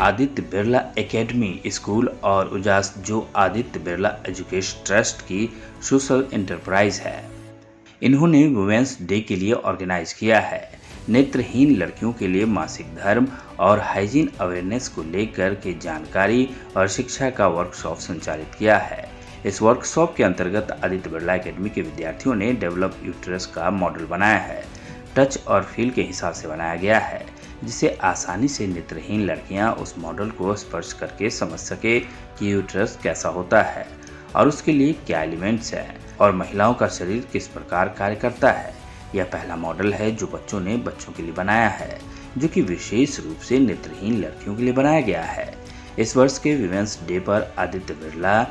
Aditya Birla academy school और उजास जो Aditya Birla education trust की सोशल एंटरप्राइज है। इन्होंने वुमेन्स डे के लिए ऑर्गेनाइज किया है। नेत्रहीन लड़कियों के लिए मासिक धर्म और हाइजीन अवेयरनेस को लेकर के जानकारी और शिक्षा का वर्कशॉप संचालित किया है। इस वर्कशॉप के अंतर्गत आदित्य बिरला एकेडमी के विद्यार्थियों ने डेवलप यूट्रस का मॉडल बनाया है। टच और फील के हिसाब से बनाया गया है, जिसे आसानी से नेत्रहीन लड़कियां उस मॉडल को स्पर्श करके समझ सके कि यूट्रस कैसा होता है और उसके लिए क्या एलिमेंट्स हैं और महिलाओं का शरीर किस प्रकार कार्य करता है। यह पहला मॉडल है जो बच्चों ने बच्चों के लिए बनाया है, जो कि विशेष रूप से नेत्रहीन लड़कियों के लिए बनाया गया है। इस वर्ष के विमेंस डे पर आदित्य बिरला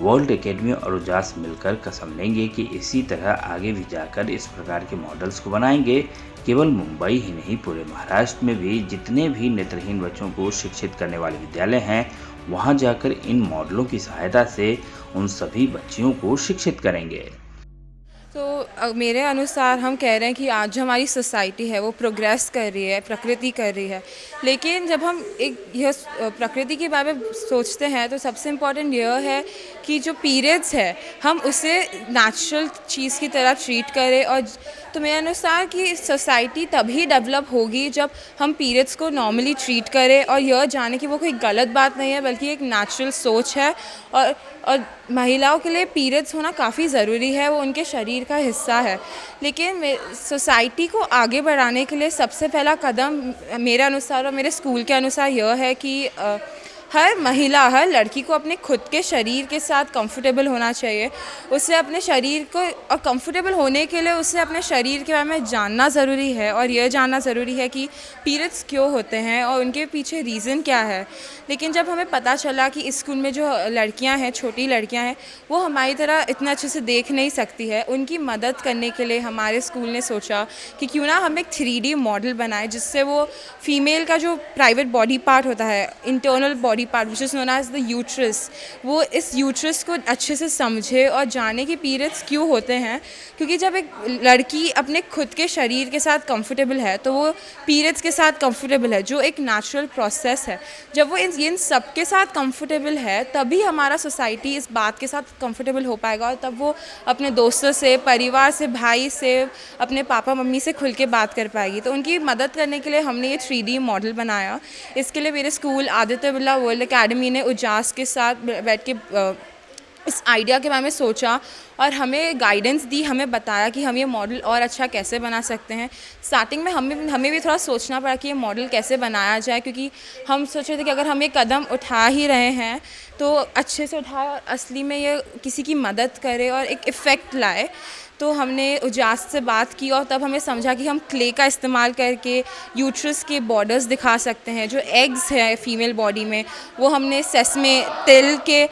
वर्ल्ड एकेडमी और उजास मिलकर कसम लेंगे कि इसी तरह आगे भी जाकर इस प्रकार के मॉडल्स को बनाएंगे। केवल मुंबई ही नहीं, पूरे महाराष्ट्र में भी जितने भी नेत्रहीन बच्चों को शिक्षित करने वाले विद्यालय हैं, वहां जाकर इन मॉडलों की सहायता से उन सभी बच्चियों को शिक्षित करेंगे। तो मेरे अनुसार हम कह रहे हैं कि आज जो हमारी सोसाइटी है वो प्रोग्रेस कर रही है, प्रकृति कर रही है, लेकिन जब हम यह प्रकृति के बारे में सोचते हैं तो सबसे इम्पॉर्टेंट यह है कि जो पीरियड्स है हम उसे नेचुरल चीज़ की तरह ट्रीट करें। और तो मेरे अनुसार कि सोसाइटी तभी डेवलप होगी जब हम पीरियड्स को नॉर्मली ट्रीट करें और यह जाने कि वो कोई गलत बात नहीं है बल्कि एक नेचुरल सोच है। और महिलाओं के लिए पीरियड्स होना काफ़ी ज़रूरी है, वो उनके शरीर का हिस्सा है। लेकिन सोसाइटी को आगे बढ़ाने के लिए सबसे पहला कदम मेरे अनुसार और मेरे स्कूल के अनुसार यह है कि हर महिला, हर लड़की को अपने खुद के शरीर के साथ कंफर्टेबल होना चाहिए। उसे अपने शरीर को और कंफर्टेबल होने के लिए उसे अपने शरीर के बारे में जानना ज़रूरी है और यह जानना ज़रूरी है कि पीरियड्स क्यों होते हैं और उनके पीछे रीज़न क्या है। लेकिन जब हमें पता चला कि इस स्कूल में जो लड़कियां हैं, छोटी लड़कियां हैं, वो हमारी तरह इतना अच्छे से देख नहीं सकती है, उनकी मदद करने के लिए हमारे स्कूल ने सोचा कि क्यों ना हम एक 3D मॉडल बनाएं जिससे वो फीमेल का जो प्राइवेट बॉडी पार्ट होता है, internal body part which is known as the uterus, वो इस यूट्रस को अच्छे से समझे और जाने कि पीरियड्स क्यों होते हैं। क्योंकि जब एक लड़की अपने खुद के शरीर के साथ कंफर्टेबल है तो वो पीरियड्स के साथ कंफर्टेबल है, जो एक नेचुरल प्रोसेस है। जब वो इन सब के साथ कंफर्टेबल है तभी हमारा सोसाइटी इस बात के साथ कंफर्टेबल हो पाएगा और तब वो अपने दोस्तों से, परिवार से, भाई से, अपने पापा मम्मी से खुल के बात कर पाएगी। तो उनकी मदद करने के लिए हमने ये 3D मॉडल बनाया। इसके लिए मेरे school Aditya Birla world academy ने उजास के साथ बैठ के इस आइडिया के बारे में सोचा और हमें गाइडेंस दी, हमें बताया कि हम ये मॉडल और अच्छा कैसे बना सकते हैं। स्टार्टिंग में हमें भी थोड़ा सोचना पड़ा कि ये मॉडल कैसे बनाया जाए, क्योंकि हम सोच रहे थे कि अगर हम ये कदम उठा ही रहे हैं तो अच्छे से उठाए और असली में ये किसी की मदद करे और एक इफ़ेक्ट लाए। तो हमने उजास से बात की और तब हमें समझा कि हम क्ले का इस्तेमाल करके यूट्रस के बॉर्डर्स दिखा सकते हैं। जो एग्स है फीमेल बॉडी में, वो हमने सेसमे, तिल के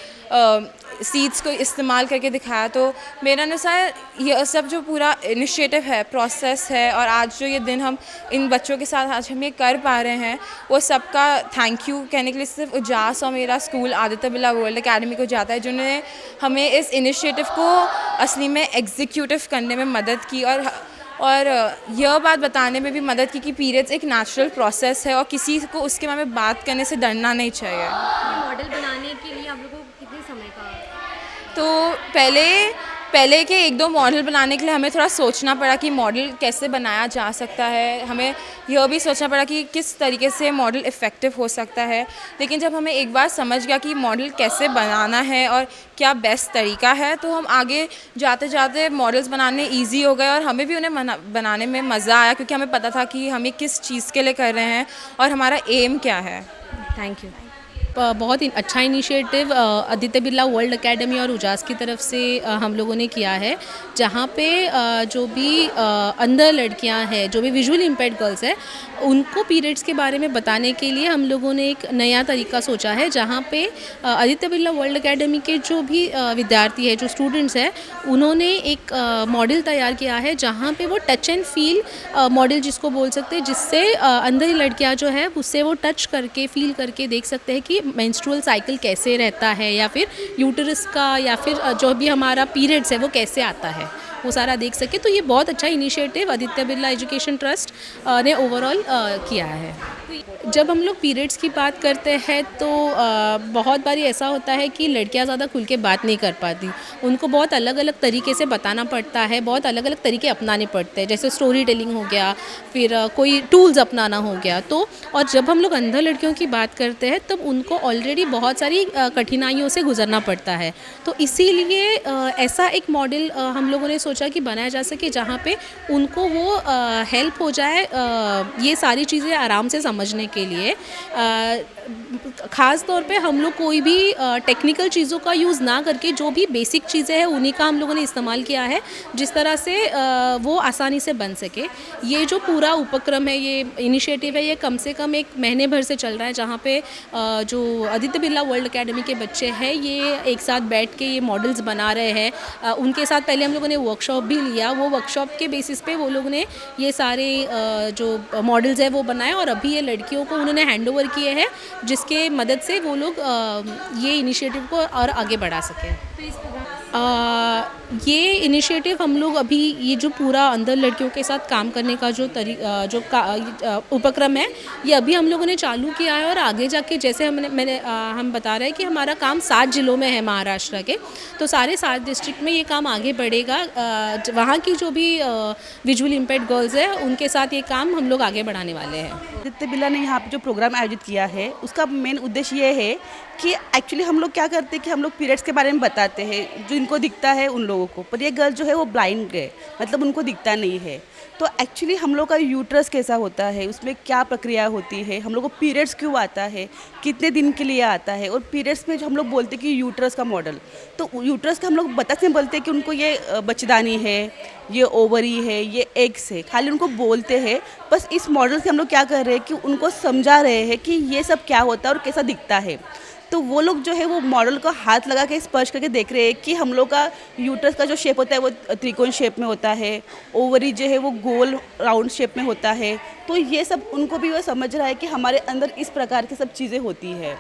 सीड्स को इस्तेमाल करके दिखाया। तो मेरे अनुसार ये सब जो पूरा इनिशिएटिव है, प्रोसेस है, और आज जो ये दिन हम इन बच्चों के साथ आज हम ये कर पा रहे हैं, वो सबका थैंक यू कहने के लिए सिर्फ उजास और मेरा school Aditya Birla world academy को जाता है, जिन्होंने हमें इस इनिशिएटिव को असली में एग्जीक्यूटिव करने में मदद की और यह बात बताने में भी मदद की कि पीरियड्स एक नेचुरल प्रोसेस है और किसी को उसके बारे में बात करने से डरना नहीं चाहिए। ये मॉडल बनाने के लिए आप लोगों को कितने समय का? तो पहले के 1-2 मॉडल बनाने के लिए हमें थोड़ा सोचना पड़ा कि मॉडल कैसे बनाया जा सकता है। हमें यह भी सोचना पड़ा कि किस तरीके से मॉडल इफ़ेक्टिव हो सकता है। लेकिन जब हमें एक बार समझ गया कि मॉडल कैसे बनाना है और क्या बेस्ट तरीका है, तो हम आगे जाते जाते मॉडल्स बनाने ईजी हो गए और हमें भी उन्हें बनाने में मज़ा आया, क्योंकि हमें पता था कि हमें किस चीज़ के लिए कर रहे हैं और हमारा एम क्या है। Thank you. बहुत ही अच्छा initiative Aditya Birla world academy और उजास की तरफ से हम लोगों ने किया है, जहाँ पे जो भी अंदर लड़कियाँ हैं, जो भी विजुअली इम्पेयर्ड गर्ल्स हैं, उनको पीरियड्स के बारे में बताने के लिए हम लोगों ने एक नया तरीका सोचा है, जहाँ पे आदित्य बिरला वर्ल्ड एकेडमी के जो भी विद्यार्थी है, जो स्टूडेंट्स हैं, उन्होंने एक मॉडल तैयार किया है, जहाँ पे वो टच एंड फील मॉडल जिसको बोल सकते हैं, जिससे अंदर लड़कियाँ जो है उससे वो टच करके फील करके देख सकते हैं कि मेंस्ट्रुअल साइकिल कैसे रहता है, या फिर यूटरस का, या फिर जो भी हमारा पीरियड्स है वो कैसे आता है। वो सारा देख सके। तो ये बहुत अच्छा initiative Aditya Birla education trust ने ओवरऑल किया है। जब हम लोग पीरियड्स की बात करते हैं तो बहुत बारी ऐसा होता है कि लड़कियां ज़्यादा खुल के बात नहीं कर पाती, उनको बहुत अलग अलग तरीके से बताना पड़ता है, बहुत अलग अलग तरीके अपनाने पड़ते हैं, जैसे स्टोरी टेलिंग हो गया, फिर कोई टूल्स अपनाना हो गया। तो और जब हम लोग अंधर लड़कियों की बात करते हैं तब उनको ऑलरेडी बहुत सारी कठिनाइयों से गुजरना पड़ता है। तो इसीलिए ऐसा एक मॉडल हम लोगों ने सोचा कि बनाया जा सके जहाँ पे उनको वो हेल्प हो जाए ये सारी चीज़ें आराम से समझने के लिए। ख़ास तौर पे हम लोग कोई भी टेक्निकल चीज़ों का यूज़ ना करके जो भी बेसिक चीज़ें हैं उन्हीं का हम लोगों ने इस्तेमाल किया है, जिस तरह से वो आसानी से बन सके। ये जो पूरा उपक्रम है, ये इनिशिएटिव है, ये कम से कम 1 महीने भर से चल रहा है, जहाँ पे जो आदित्य बिरला वर्ल्ड एकेडमी के बच्चे हैं ये एक साथ बैठ के ये मॉडल्स बना रहे हैं। उनके साथ पहले हम लोगों ने वर्कशॉप भी लिया, वो वर्कशॉप के बेसिस पे वो लोग ने ये सारे जो मॉडल्स है वो बनाए और अभी ये लड़कियों को उन्होंने हैंड ओवर किए हैं, जिसके मदद से वो लोग ये इनिशिएटिव को और आगे बढ़ा सकें। ये इनिशिएटिव हम लोग अभी ये जो पूरा अंदर लड़कियों के साथ काम करने का जो उपक्रम है ये अभी हम लोगों ने चालू किया है और आगे जाके जैसे हम बता रहे हैं कि हमारा काम 7 जिलों में है महाराष्ट्र के, तो सारे 7 डिस्ट्रिक्ट में ये काम आगे बढ़ेगा। वहाँ की जो भी विजुअल इम्पेयर्ड गर्ल्स है उनके साथ ये काम हम लोग आगे बढ़ाने वाले हैं। आदित्य बिरला ने यहाँ पे जो प्रोग्राम आयोजित किया है उसका मेन उद्देश्य ये है कि एक्चुअली हम लोग क्या करते हैं कि हम लोग पीरियड्स के बारे में बताते हैं जो इनको दिखता है उन लोगों को, पर ये गर्ल जो है वो ब्लाइंड है, मतलब उनको दिखता नहीं है। तो एक्चुअली हम लोग का यूट्रस कैसा होता है, उसमें क्या प्रक्रिया होती है, हम लोग को पीरियड्स क्यों आता है, कितने दिन के लिए आता है, और पीरियड्स में जो हम लोग बोलते हैं कि यूट्रस का मॉडल, तो यूट्रस का हम लोग बताते हैं, बोलते हैं कि उनको ये बच्चेदानी है, ये ओवरी है, ये एग्स है, खाली उनको बोलते हैं। बस इस मॉडल से हम लोग क्या कर रहे हैं कि उनको समझा रहे हैं कि ये सब क्या होता है और कैसा दिखता है। तो वो लोग जो है वो मॉडल को हाथ लगा के स्पर्श करके देख रहे हैं कि हम लोग का यूट्रस का जो शेप होता है वो त्रिकोण शेप में होता है, ओवरी जो है वो गोल राउंड शेप में होता है। तो ये सब उनको भी वो समझ रहा है कि हमारे अंदर इस प्रकार की सब चीज़ें होती है।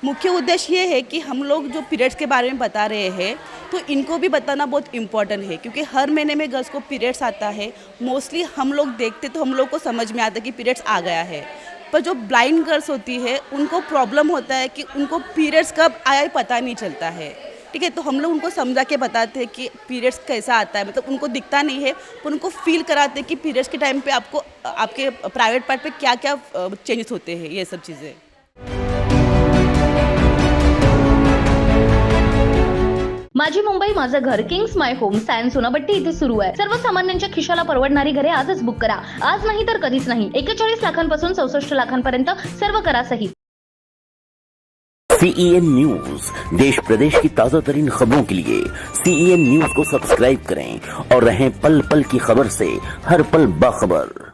मुख्य उद्देश्य ये है कि हम लोग जो पीरियड्स के बारे में बता रहे हैं तो इनको भी बताना बहुत इम्पॉर्टेंट है, क्योंकि हर महीने में गर्ल्स को पीरियड्स आता है। मोस्टली हम लोग देखते तो हम लोग को समझ में आता है कि पीरियड्स आ गया है, पर जो ब्लाइंड गर्ल्स होती है उनको प्रॉब्लम होता है कि उनको पीरियड्स कब आया पता नहीं चलता है। ठीक है, तो हम लोग उनको समझा के बताते हैं कि पीरियड्स कैसा आता है, मतलब उनको दिखता नहीं है पर उनको फील कराते हैं कि पीरियड्स के टाइम पे आपको आपके प्राइवेट पार्ट पे क्या क्या चेंजेस होते हैं, ये सब चीज़ें। माझी मुंबई माझं घर Kings my home science Sonapatti इथे सुरू आहे। सर्वसामान्यांच्या खिशाला परवडणारी घरे आजच बुक करा, आज नाही तर कधीच नाही। 41 लाखांपासून 64 लाखांपर्यंत सर्व करा सहित। CEN न्यूज देश प्रदेश की ताजा तरीन खबरों के लिए CEN न्यूज को सब्सक्राइब करें और रहें पल पल की खबर से हर पल बाखबर।